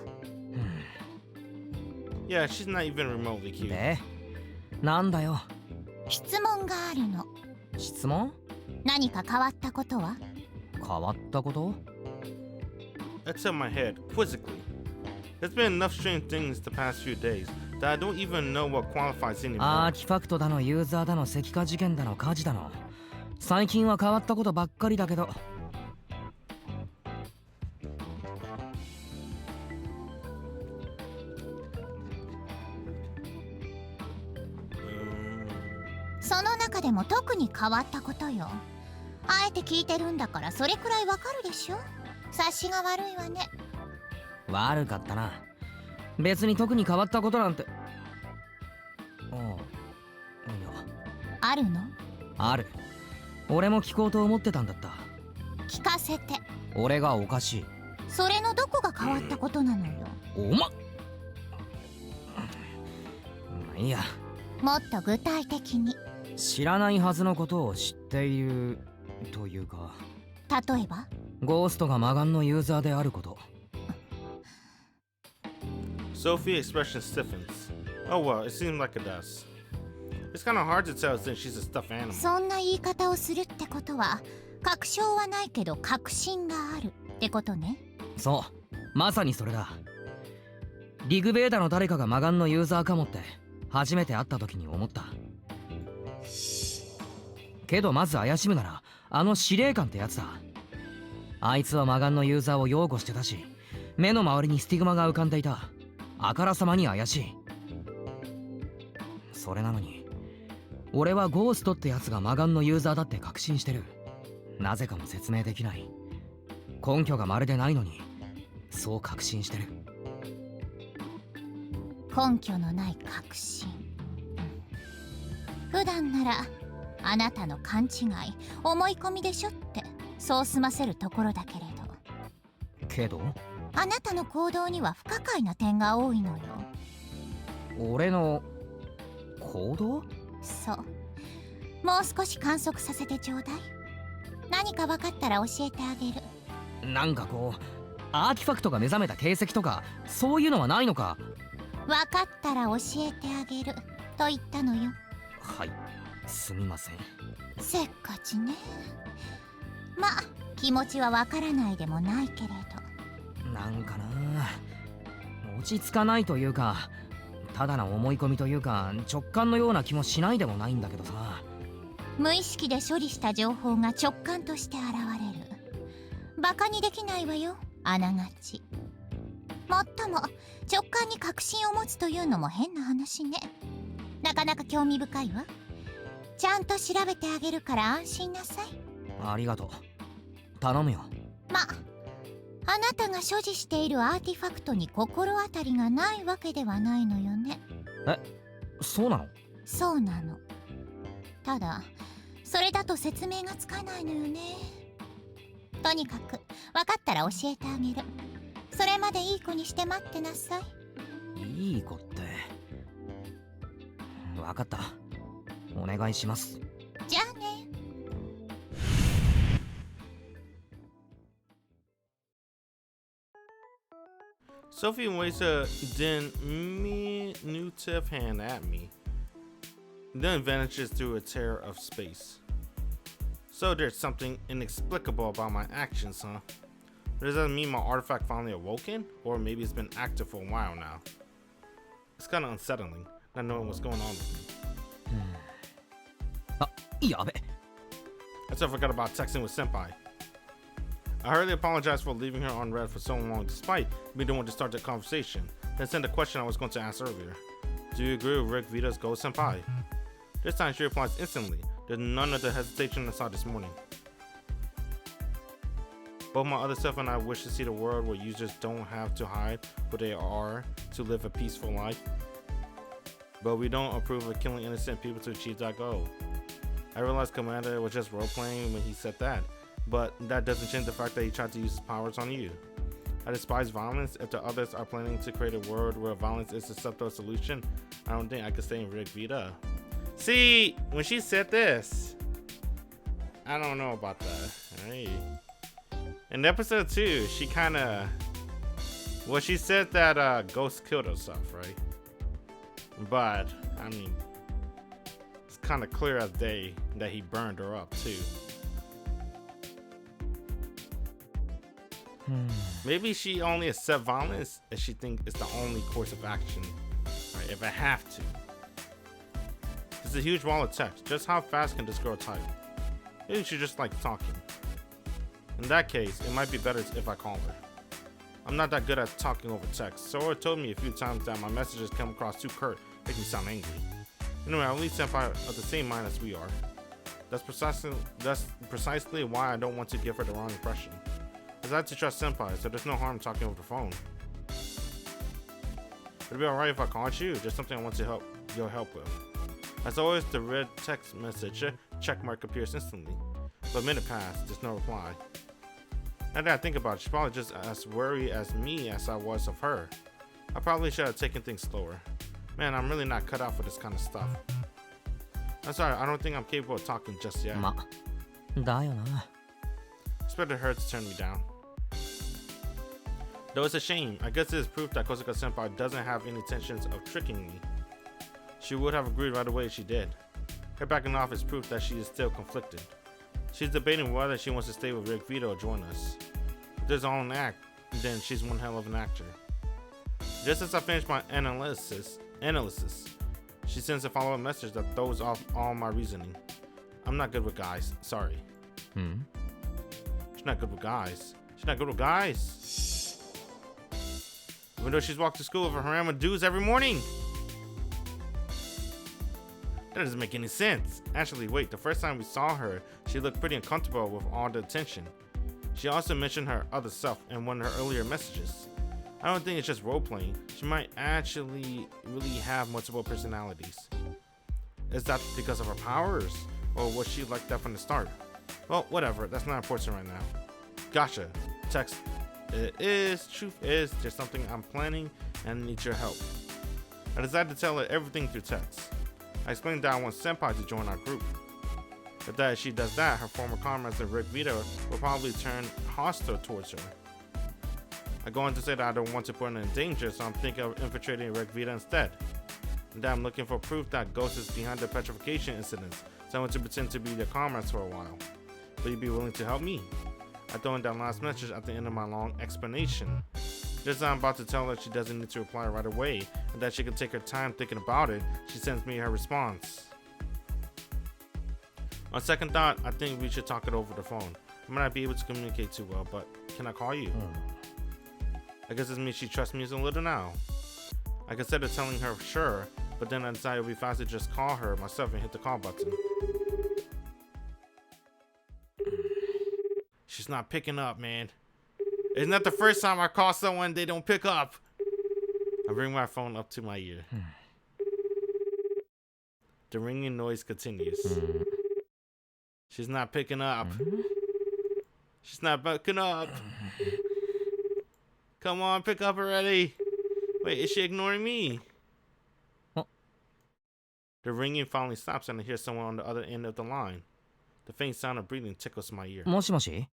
Yeah, she's not even remotely cute. で、なんだよ。質問があるの。質問？何か変わったことは？変わったこと？ I tilt my head quizzically. There's been enough strange things the past few days that I don't even know what qualifies anymore. アーティファクトだのユーザーだの石化事件だの火事だの。最近は変わったことばっかりだけど。その中でも特に変わったことよ。あえて聞いてるんだからそれくらいわかるでしょ。察しが悪いわね。悪かったな。別に特に変わったことなんて。ああ、いや。あるの？ある。俺も聞こうと思ってたんだった。聞かせて。俺がおかしい。それのどこが変わったことなのよ。まあいいや。もっと具体的に。知らないはずのことを知っているというか。例えば？ゴーストが魔眼のユーザーであること。Sophie's expression stiffens. Oh well, it seems like it does. It's kind of hard to tell since she's a stuffed animal. そんな言い方をするってことは、確証はないけど確信があるってことね。そう、まさにそれだ。リグベーダの誰かが魔眼のユーザーかもって初めて会った時に思った。けどまず怪しむならあの司令官ってやつだ。あいつは魔眼のユーザーを擁護してたし、目の周りにスティグマが浮かんでいた。あからさまに怪しい。それなのに俺はゴーストってやつが魔眼のユーザーだって確信してる。なぜかも説明できない。根拠がまるでないのにそう確信してる。根拠のない確信。普段ならあなたの勘違い、思い込みでしょってそう済ませるところだけれど。けどあなたの行動には不可解な点が多いのよ。俺の行動？そう。もう少し観測させてちょうだい。何か分かったら教えてあげる。なんかこうアーティファクトが目覚めた形跡とかそういうのはないのか？分かったら教えてあげると言ったのよ。はい、すみません。せっかちね。まあ気持ちはわからないでもないけれど。なんかな、落ち着かないというか、ただの思い込みというか直感のような気もしないでもないんだけどさ。無意識で処理した情報が直感として現れる。バカにできないわよ、あながち。もっとも直感に確信を持つというのも変な話ね。なかなか興味深いわ。ちゃんと調べてあげるから安心なさい。ありがとう、頼むよ。まあなたが所持しているアーティファクトに心当たりがないわけではないのよね。え、そうなの？そうなの。ただそれだと説明がつかないのよね。とにかく分かったら教えてあげる。それまでいい子にして待ってなさい。いい子って。分かった、お願いします。じゃあね。Sophie waves a diminutive hand at me, then vanishes through a tear of space. So there's something inexplicable about my actions, huh? Does that mean my artifact finally awoken? Or maybe it's been active for a while now? It's kind of unsettling, not knowing what's going on with me. あ、やべ。 I still forgot about texting with Senpai. I hurriedly apologized for leaving her on red for so long despite me the one to start the conversation, then sent the question I was going to ask earlier. Do you agree with Rick Vita's goal, Senpai? This time she replies instantly. There's none of the hesitation I saw this morning. Both my other self and I wish to see the world where users don't have to hide who they are to live a peaceful life. But we don't approve of killing innocent people to achieve that goal. I realized Commander was just role-playing when he said that, but that doesn't change the fact that he tried to use his powers on you. I despise violence. If the others are planning to create a world where violence is a subtle solution, I don't think I could stay in Rick Vita. See, when she said this, I don't know about that. Hey. In episode 2, she kind of... Well, she said that Ghost killed herself, right? But, I mean, it's kind of clear as day that he burned her up, too. Maybe she only accepts violence if she thinks it's the only course of action, right? If I have to. It's a huge wall of text. Just how fast can this girl type? Maybe she just likes talking. In that case, it might be better if I call her. I'm not that good at talking over text. Sora told me a few times that my messages come across too curt, make me sound angry. Anyway, at least Senpai are the same mind as we are. That's precisely why I don't want to give her the wrong impression. Because I have to trust Senpai, so there's no harm talking over the phone. It'd be alright if I called you, just something I want to your help with. As always, the red text message checkmark appears instantly. But a minute passed, there's no reply. Now that I think about it, she's probably just as worried as me as I was of her. I probably should have taken things slower. Man, I'm really not cut out for this kind of stuff. I'm sorry, I don't think I'm capable of talking just yet. ま、だよな。 Expected her to turn me down. Though it's a shame, I guess it is proof that Kokonoka Senpai doesn't have any intentions of tricking me. She would have agreed right away if she did. Her backing off is proof that she is still conflicted. She's debating whether she wants to stay with Rick Vito or join us. If there's all an act, then she's one hell of an actor. Just as I finished my analysis, she sends a follow-up message that throws off all my reasoning. I'm not good with guys, sorry. She's not good with guys. She's not good with guys. Even though she's walked to school with her harem of dudes every morning. That doesn't make any sense. Actually, wait, the first time we saw her, she looked pretty uncomfortable with all the attention. She also mentioned her other self in one of her earlier messages. I don't think it's just role-playing. She might actually really have multiple personalities. Is that because of her powers? Or was she like that from the start? Well, whatever, that's not important right now. Gotcha. Text. It is, truth is, there's something I'm planning and need your help. I decided to tell her everything through text. I explained that I want Senpai to join our group. If she does that, her former comrades in Rick Vito will probably turn hostile towards her. I go on to say that I don't want to put her in danger, so I'm thinking of infiltrating Rick Vito instead. and that I'm looking for proof that Ghost is behind the petrification incidents, so I want to pretend to be their comrades for a while. Will you be willing to help me? I throw in that last message at the end of my long explanation. Just as I'm about to tell her she doesn't need to reply right away, and that she can take her time thinking about it, she sends me her response. On second thought, I think we should talk it over the phone. I might not be able to communicate too well, but can I call you? I guess this means she trusts me a little now. I considered telling her sure, but then I decided it would be faster to just call her myself and hit the call button. She's not picking up, man. It's not the first time I call someone they don't pick up. I bring my phone up to my ear. The ringing noise continues. She's not picking up. She's not picking up. Come on, pick up already. Wait, is she ignoring me? Huh? The ringing finally stops and I hear someone on the other end of the line. The faint sound of breathing tickles my ear. もしもし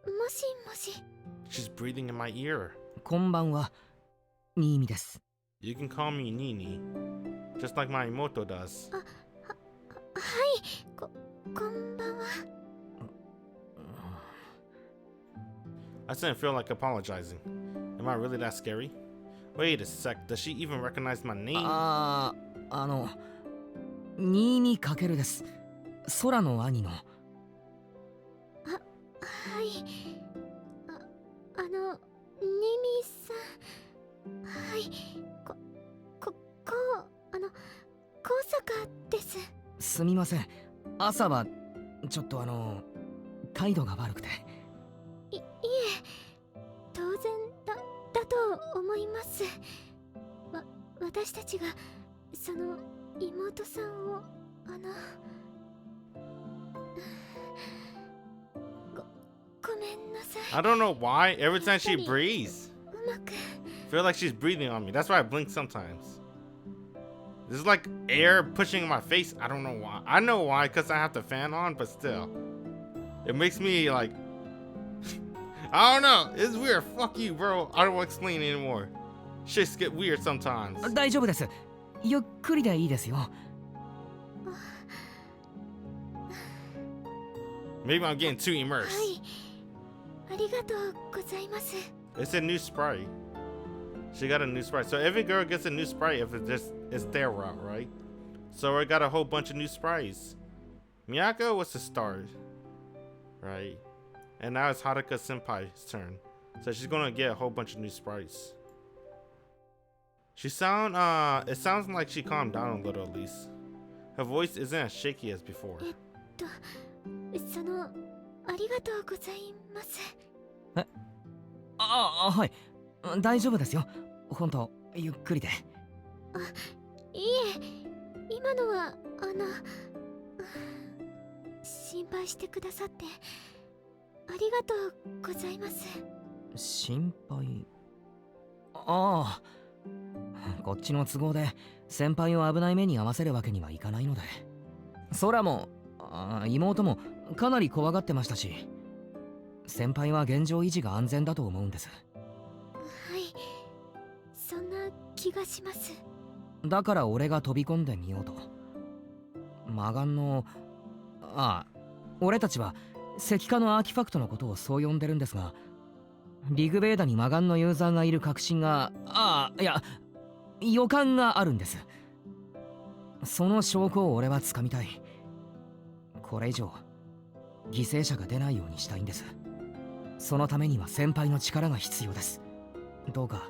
もしもし。 She's breathing in my ear. こんばんは新見です You can call me Nini, just like my Imoto does. はい、こんばんは。I didn't feel like apologizing. Am I really that scary? Wait a sec, does she even recognize my name? 新見かけるです空の兄のはい。ニミさん。はい。高坂です。すみません朝はちょっと態度が悪くていえ、当然だと思います。私たちがその妹さんをごめんなさい。 I don't know why. Every time she breathes, うまく I feel like she's breathing on me. That's why I blink sometimes. This is like air pushing in my face. I don't know why. I know why, because I have the fan on, but still. It makes me like... I don't know. It's weird. Fuck you, bro. I don't want to explain anymore. Shits get weird sometimes. 大丈夫ですゆっくりでいいですよ Maybe I'm getting too は immersed. い。ありがとうございます。 It's a new sprite. She got a new sprite. So every girl gets a new sprite if it's their route, right? So I got a whole bunch of new sprites. Miyako was the start, right? And now it's Haruka Senpai's turn. So she's gonna get a whole bunch of new sprites. It sounds like she calmed down a little at least. Her voice isn't as shaky as before. ありがとうございます。はい大丈夫ですよ本当ゆっくりでいえ、今のは心配してくださってありがとうございます。心配こっちの都合で先輩を危ない目に遭わせるわけにはいかないので空も妹もかなり怖がってましたし先輩は現状維持が安全だと思うんです。はい、そんな気がします。だから俺が飛び込んでみようと魔眼の俺たちは石化のアーキファクトのことをそう呼んでるんですがリグベーダに魔眼のユーザーがいる確信がいや予感があるんです。その証拠を俺は掴みたい。これ以上犠牲者が出ないようにしたいんです。そのためには先輩の力が必要です。どうか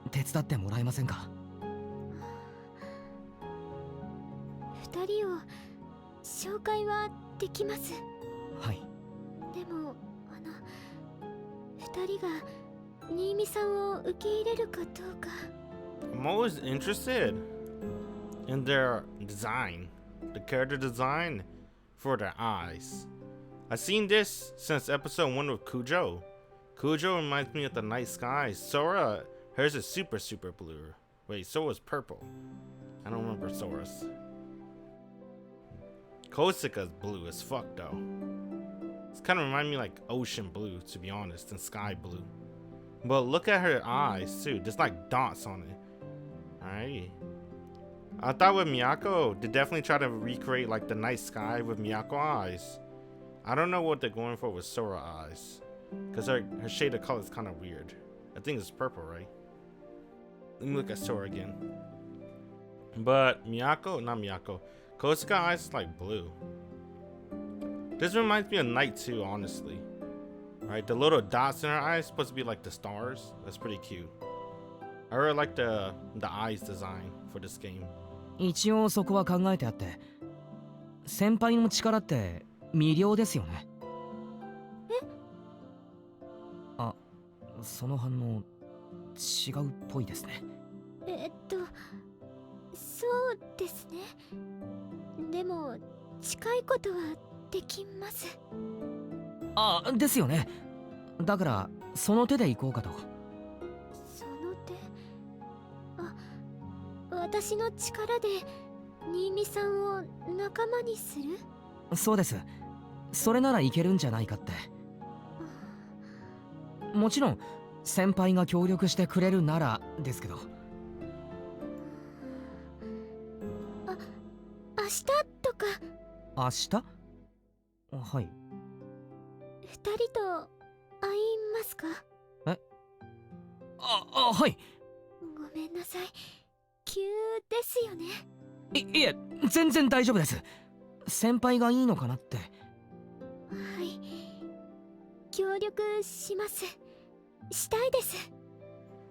手伝ってもらえませんか。二人を紹介はできます。はい。でも二人が新見さんを受け入れるかどうか。I'm always interested in their design, the character design for their eyes. I've seen this since episode 1 of Kujo. Kujo reminds me of the night sky. Sora, hers is super blue. Wait, Sora's purple. I don't remember Sora's. Kosuka's blue as fuck though. It's kind of remind me like ocean blue, to be honest, and sky blue. But look at her eyes too. There's like dots on it. Alright. I thought with Miyako, they definitely try to recreate like the night sky with Miyako eyes. I don't know what they're going for with Sora eyes. Because her shade of color is kind of weird. I think it's purple, right? Let me look at Sora again. But Miyako, not Miyako. Kosuka eyes is like blue. This reminds me of Night too, honestly. Right, the little dots in her eyes supposed to be like the stars. That's pretty cute. I really like the eyes design for this game. 一応そこは考えてあって、先輩の力って魅了ですよね。え？あ、その反応違うっぽいですね。そうですね。でも近いことはできます。あ、ですよね。だからその手で行こうかと。その手？私の力で新見さんを仲間にする？そうです。それならいけるんじゃないかって。もちろん先輩が協力してくれるならですけど。明日とか。明日？はい。二人と会いますか？え？はい。ごめんなさい。急ですよね。いえ、全然大丈夫です。先輩がいいのかなって。はい。協力します。したいです。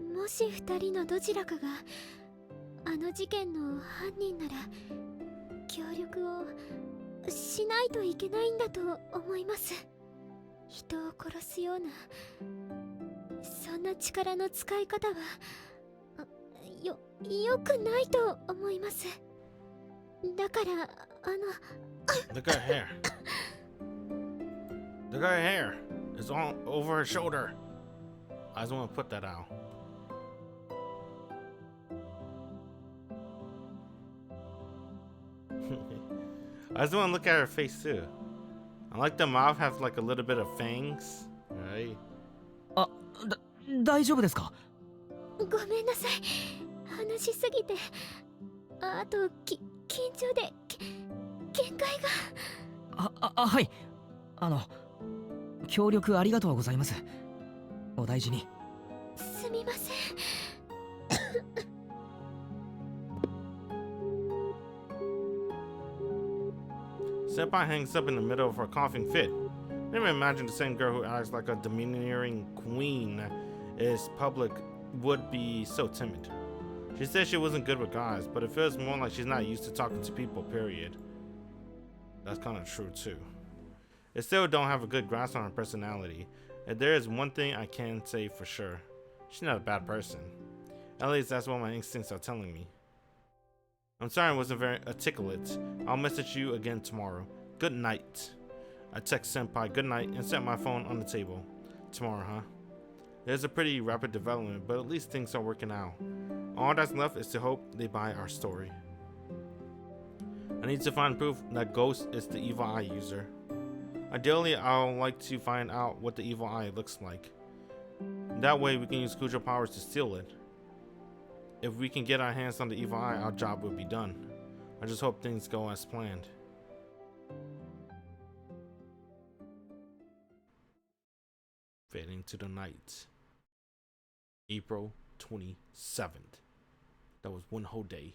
もし二人のどちらかがあの事件の犯人なら協力をしないといけないんだと思います。人を殺すようなそんな力の使い方はよくないと思います。だからLook at her hair. Look at her hair. It's all over her shoulder. I just want to put that out. I just want to look at her face too. I like the mouth has like a little bit of fangs, right? あ、大丈夫ですか？ごめんなさい。話しすぎてあと緊張で限界が。はい。協力ありがとうございます。お大事に。すみません。Senpai hangs up in the middle of her coughing fit. Never imagine the same girl who acts like a domineering queen is public would be so timid. She said she wasn't good with guys, but it feels more like she's not used to talking to people, period. That's kind of true too. I still don't have a good grasp on her personality, and there is one thing I can say for sure. She's not a bad person. At least that's what my instincts are telling me. I'm sorry I wasn't very articulate. I'll message you again tomorrow. Good night. I text Senpai good night and set my phone on the table. Tomorrow, huh? There's a pretty rapid development, but at least things are working out. All that's left is to hope they buy our story. I need to find proof that Ghost is the evil eye user. Ideally, I would like to find out what the evil eye looks like. That way we can use Kujo powers to steal it. If we can get our hands on the evil eye, our job will be done. I just hope things go as planned. Fading to the night. April 27th. That was one whole day.